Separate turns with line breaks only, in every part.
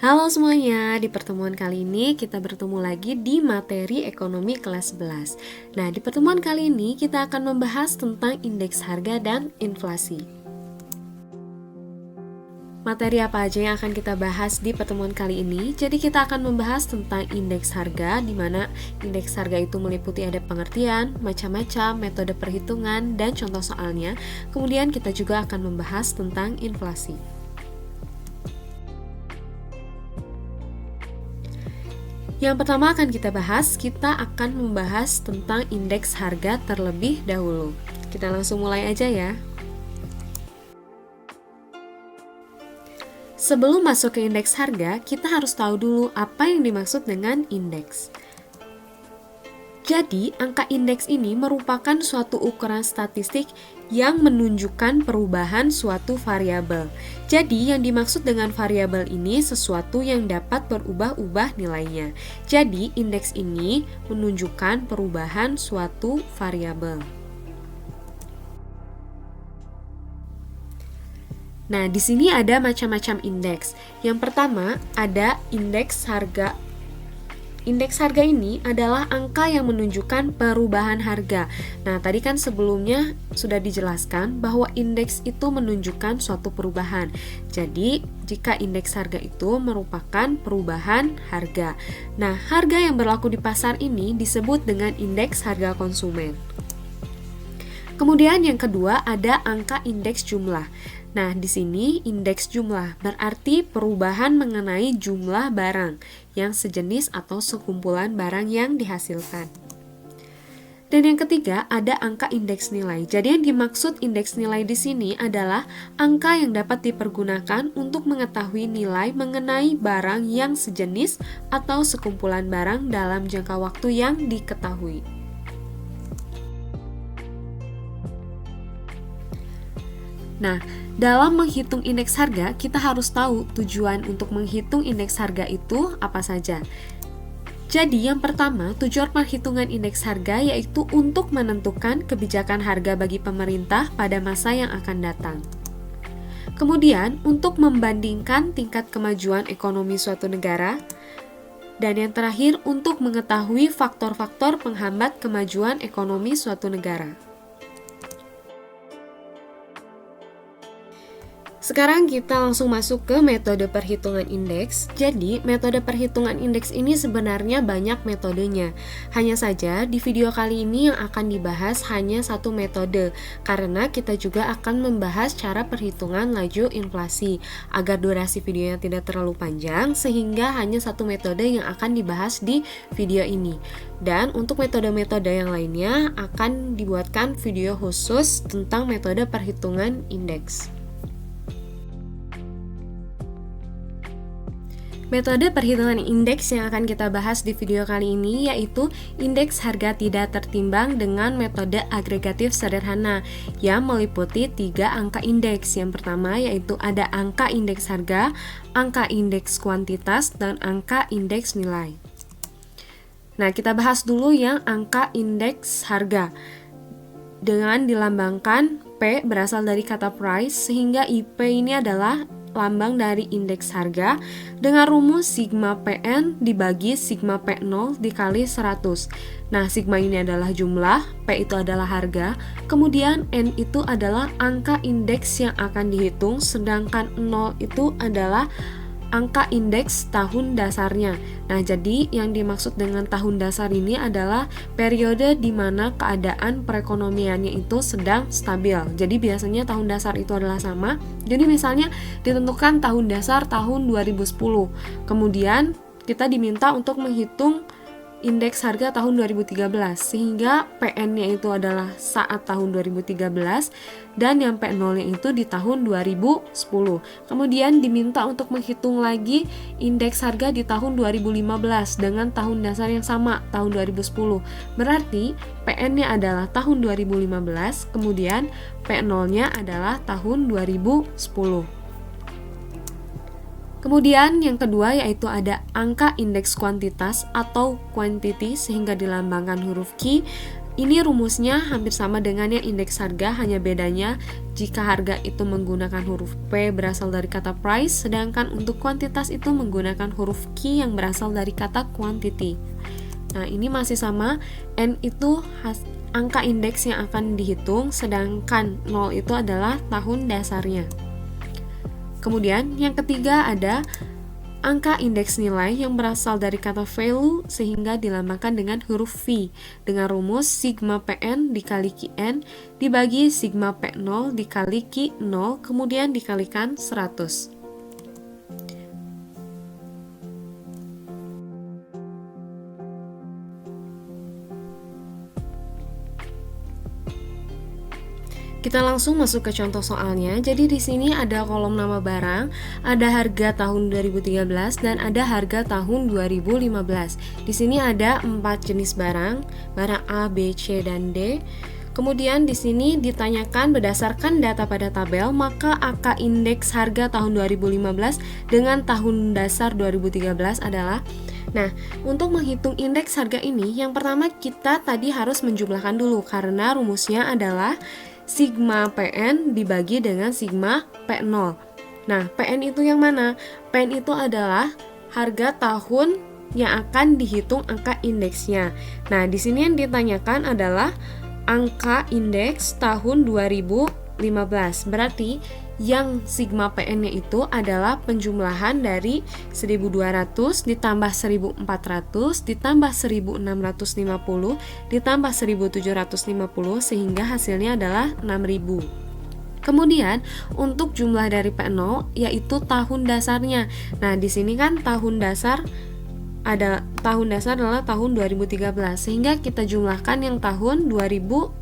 Halo semuanya, di pertemuan kali ini kita bertemu lagi di materi ekonomi kelas 11. Nah, di pertemuan kali ini kita akan membahas tentang indeks harga dan inflasi. Materi apa aja yang akan kita bahas di pertemuan kali ini? Jadi kita akan membahas tentang indeks harga, di mana indeks harga itu meliputi ada pengertian, macam-macam, metode perhitungan, dan contoh soalnya. Kemudian kita juga akan membahas tentang inflasi. Yang pertama akan kita akan membahas tentang indeks harga terlebih dahulu. Kita langsung mulai aja ya. Sebelum masuk ke indeks harga, kita harus tahu dulu apa yang dimaksud dengan indeks. Jadi, angka indeks ini merupakan suatu ukuran statistik yang menunjukkan perubahan suatu variabel. Jadi, yang dimaksud dengan variabel ini sesuatu yang dapat berubah-ubah nilainya. Jadi, indeks ini menunjukkan perubahan suatu variabel. Nah, di sini ada macam-macam indeks. Yang pertama, ada indeks harga. Indeks harga ini adalah angka yang menunjukkan perubahan harga. Nah, tadi kan sebelumnya sudah dijelaskan bahwa indeks itu menunjukkan suatu perubahan. Jadi, jika indeks harga itu merupakan perubahan harga. Nah, harga yang berlaku di pasar ini disebut dengan indeks harga konsumen. Kemudian yang kedua ada angka indeks jumlah. Nah, di sini indeks jumlah berarti perubahan mengenai jumlah barang yang sejenis atau sekumpulan barang yang dihasilkan. Dan yang ketiga ada angka indeks nilai. Jadi yang dimaksud indeks nilai di sini adalah angka yang dapat dipergunakan untuk mengetahui nilai mengenai barang yang sejenis atau sekumpulan barang dalam jangka waktu yang diketahui. Nah, dalam menghitung indeks harga, kita harus tahu tujuan untuk menghitung indeks harga itu apa saja. Jadi, yang pertama, tujuan perhitungan indeks harga yaitu untuk menentukan kebijakan harga bagi pemerintah pada masa yang akan datang. Kemudian, untuk membandingkan tingkat kemajuan ekonomi suatu negara. Dan yang terakhir, untuk mengetahui faktor-faktor penghambat kemajuan ekonomi suatu negara. Sekarang kita langsung masuk ke metode perhitungan indeks. Jadi, metode perhitungan indeks ini sebenarnya banyak metodenya. Hanya saja, di video kali ini yang akan dibahas hanya satu metode, karena kita juga akan membahas cara perhitungan laju inflasi, agar durasi videonya tidak terlalu panjang, sehingga hanya satu metode yang akan dibahas di video ini. Dan untuk metode-metode yang lainnya akan dibuatkan video khusus tentang metode perhitungan indeks. Metode perhitungan indeks yang akan kita bahas di video kali ini yaitu indeks harga tidak tertimbang dengan metode agregatif sederhana yang meliputi 3 angka indeks. Yang pertama yaitu ada angka indeks harga, angka indeks kuantitas, dan angka indeks nilai. Nah, kita bahas dulu yang angka indeks harga. Dengan dilambangkan P berasal dari kata price, sehingga IP ini adalah lambang dari indeks harga dengan rumus sigma PN dibagi sigma P0 dikali 100. Nah, sigma ini adalah jumlah, P itu adalah harga, kemudian N itu adalah angka indeks yang akan dihitung, sedangkan 0 itu adalah angka indeks tahun dasarnya. Nah, jadi yang dimaksud dengan tahun dasar ini adalah periode di mana keadaan perekonomiannya itu sedang stabil. Jadi biasanya tahun dasar itu adalah sama. Jadi misalnya ditentukan tahun dasar tahun 2010. Kemudian kita diminta untuk menghitung indeks harga tahun 2013, sehingga PN-nya itu adalah saat tahun 2013 dan yang P0-nya itu di tahun 2010. Kemudian diminta untuk menghitung lagi indeks harga di tahun 2015 dengan tahun dasar yang sama, tahun 2010. Berarti PN-nya adalah tahun 2015, kemudian P0-nya adalah tahun 2010. Kemudian yang kedua yaitu ada angka indeks kuantitas atau quantity sehingga dilambangkan huruf Q. Ini rumusnya hampir sama dengan yang indeks harga, hanya bedanya jika harga itu menggunakan huruf P berasal dari kata price, sedangkan untuk kuantitas itu menggunakan huruf Q yang berasal dari kata quantity. Nah, ini masih sama, N itu angka indeks yang akan dihitung, sedangkan 0 itu adalah tahun dasarnya. Kemudian yang ketiga ada angka indeks nilai yang berasal dari kata value sehingga dilambangkan dengan huruf V dengan rumus sigma PN dikali QN dibagi sigma P0 dikali Q0 kemudian dikalikan 100. Kita langsung masuk ke contoh soalnya. Jadi di sini ada kolom nama barang, ada harga tahun 2013 dan ada harga tahun 2015. Di sini ada 4 jenis barang A, B, C, dan D. Kemudian di sini ditanyakan berdasarkan data pada tabel, maka angka indeks harga tahun 2015 dengan tahun dasar 2013 adalah. Nah, untuk menghitung indeks harga ini, yang pertama kita tadi harus menjumlahkan dulu karena rumusnya adalah sigma PN dibagi dengan sigma P0. Nah, PN itu yang mana? PN itu adalah harga tahun yang akan dihitung angka indeksnya. Nah, di sini yang ditanyakan adalah angka indeks tahun 2015. Berarti yang sigma PN-nya itu adalah penjumlahan dari 1200 ditambah 1400 ditambah 1650 ditambah 1750 sehingga hasilnya adalah 6000. Kemudian untuk jumlah dari P0 yaitu tahun dasarnya. Nah, di sini kan tahun dasar adalah tahun 2013 sehingga kita jumlahkan yang tahun 2013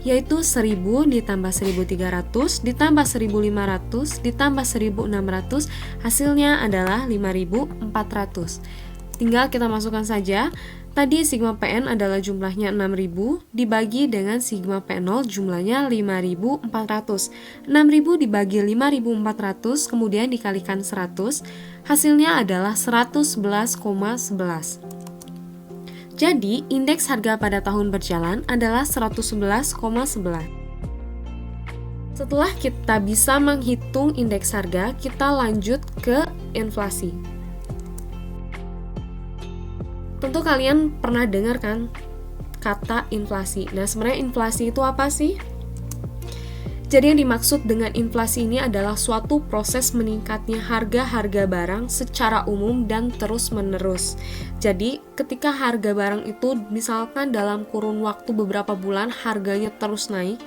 yaitu 1000 ditambah 1300 ditambah 1500 ditambah 1600 hasilnya adalah 5400. Tinggal kita masukkan saja. Tadi sigma PN adalah jumlahnya 6000 dibagi dengan sigma P0 jumlahnya 5400. 6000 dibagi 5400 kemudian dikalikan 100, hasilnya adalah 111,11. Jadi, indeks harga pada tahun berjalan adalah 111,11. Setelah kita bisa menghitung indeks harga, kita lanjut ke inflasi. Tentu kalian pernah dengar kan kata inflasi. Nah, sebenarnya inflasi itu apa sih? Jadi yang dimaksud dengan inflasi ini adalah suatu proses meningkatnya harga-harga barang secara umum dan terus-menerus. Jadi ketika harga barang itu misalkan dalam kurun waktu beberapa bulan harganya terus naik,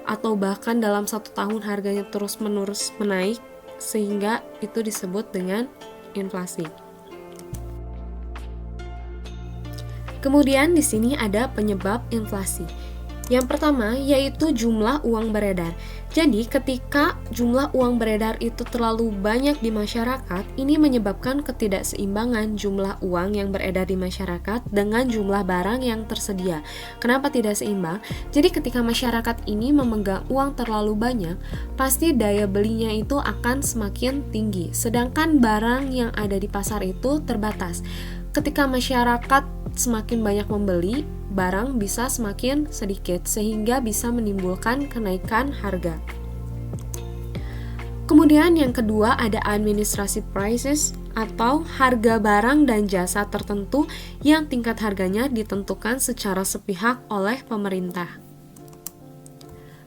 atau bahkan dalam 1 tahun harganya terus-menerus menaik, sehingga itu disebut dengan inflasi. Kemudian di sini ada penyebab inflasi. Yang pertama yaitu jumlah uang beredar. Jadi ketika jumlah uang beredar itu terlalu banyak di masyarakat, ini menyebabkan ketidakseimbangan jumlah uang yang beredar di masyarakat dengan jumlah barang yang tersedia. Kenapa tidak seimbang? Jadi ketika masyarakat ini memegang uang terlalu banyak, pasti daya belinya itu akan semakin tinggi. Sedangkan barang yang ada di pasar itu terbatas. Ketika masyarakat semakin banyak membeli, barang bisa semakin sedikit sehingga bisa menimbulkan kenaikan harga. Kemudian yang kedua ada administrative prices atau harga barang dan jasa tertentu yang tingkat harganya ditentukan secara sepihak oleh pemerintah.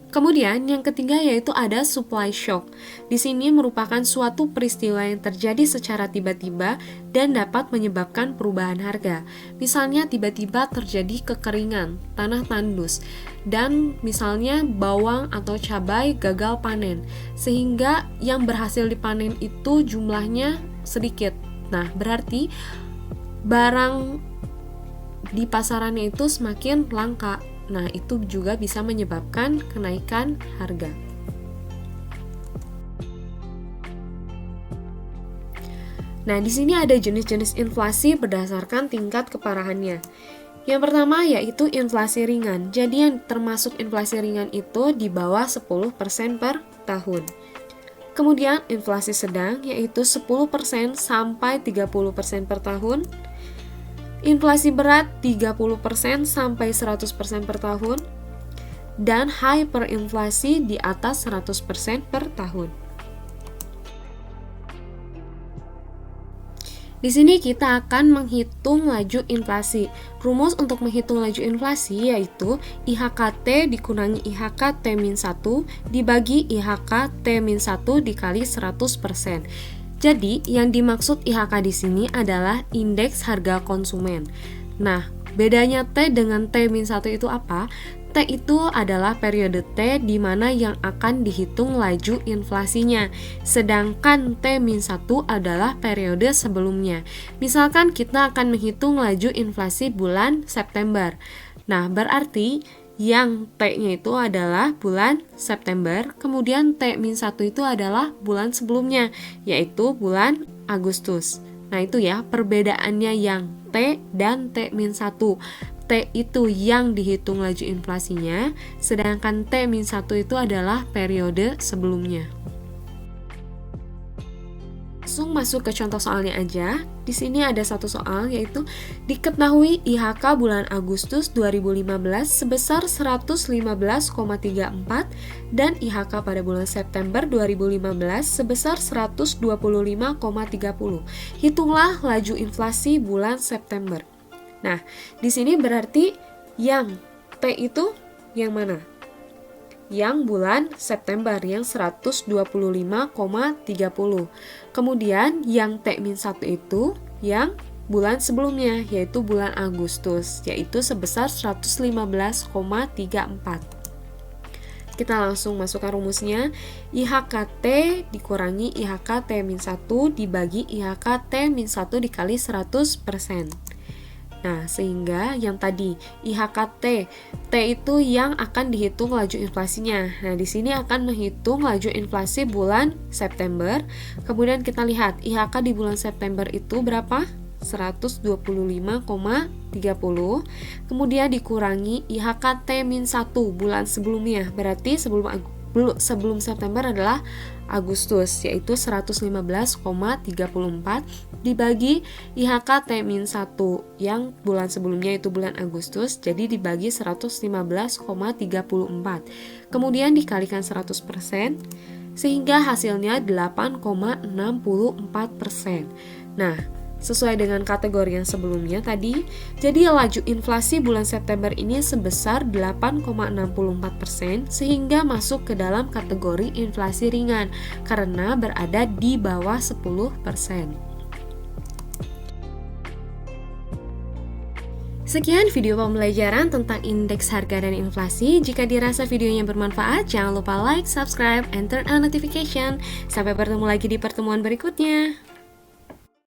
Kemudian yang ketiga yaitu ada supply shock. Di sini merupakan suatu peristiwa yang terjadi secara tiba-tiba dan dapat menyebabkan perubahan harga. Misalnya tiba-tiba terjadi kekeringan, tanah tandus, dan misalnya bawang atau cabai gagal panen, sehingga yang berhasil dipanen itu jumlahnya sedikit. Nah, berarti barang di pasarannya itu semakin langka. Nah, itu juga bisa menyebabkan kenaikan harga. Nah, di sini ada jenis-jenis inflasi berdasarkan tingkat keparahannya. Yang pertama yaitu inflasi ringan. Jadi yang termasuk inflasi ringan itu di bawah 10% per tahun. Kemudian inflasi sedang yaitu 10% sampai 30% per tahun. inflasi berat 30% sampai 100% per tahun, dan hyperinflasi di atas 100% per tahun. Di sini kita akan menghitung laju inflasi. Rumus untuk menghitung laju inflasi yaitu IHKT dikurangi IHK T-1 dibagi IHK T-1 dikali 100%. Jadi, yang dimaksud IHK di sini adalah indeks harga konsumen. Nah, bedanya T dengan T-1 itu apa? T itu adalah periode T di mana yang akan dihitung laju inflasinya, sedangkan T-1 adalah periode sebelumnya. Misalkan kita akan menghitung laju inflasi bulan September. Nah, berarti yang T-nya itu adalah bulan September, kemudian T-1 itu adalah bulan sebelumnya, yaitu bulan Agustus. Nah, itu ya perbedaannya yang T dan T-1. T itu yang dihitung laju inflasinya, sedangkan T-1 itu adalah periode sebelumnya. Langsung masuk ke contoh soalnya aja. Di sini ada satu soal yaitu diketahui IHK bulan Agustus 2015 sebesar 115,34 dan IHK pada bulan September 2015 sebesar 125,30. Hitunglah laju inflasi bulan September. Nah, di sini berarti yang T itu yang mana? Yang bulan September yang 125,30. Kemudian yang T-1 itu yang bulan sebelumnya yaitu bulan Agustus yaitu sebesar 115,34. Kita langsung masukkan rumusnya. IHKT dikurangi IHK T-1 dibagi IHK T-1 dikali 100%. Nah, sehingga yang tadi IHKT, T itu yang akan dihitung laju inflasinya. Nah, di sini akan menghitung laju inflasi bulan September. Kemudian kita lihat IHK di bulan September itu berapa? 125,30. Kemudian dikurangi IHK T-1 bulan sebelumnya. Berarti sebelum September adalah Agustus, yaitu 115,34 dibagi IHK T-1 yang bulan sebelumnya itu bulan Agustus, jadi dibagi 115,34. Kemudian dikalikan 100%, sehingga hasilnya 8,64%. Nah, sesuai dengan kategori yang sebelumnya tadi, jadi laju inflasi bulan September ini sebesar 8,64% sehingga masuk ke dalam kategori inflasi ringan karena berada di bawah 10%. Sekian video pembelajaran tentang indeks harga dan inflasi. Jika dirasa videonya bermanfaat, jangan lupa like, subscribe, and turn on notification. Sampai bertemu lagi di pertemuan berikutnya.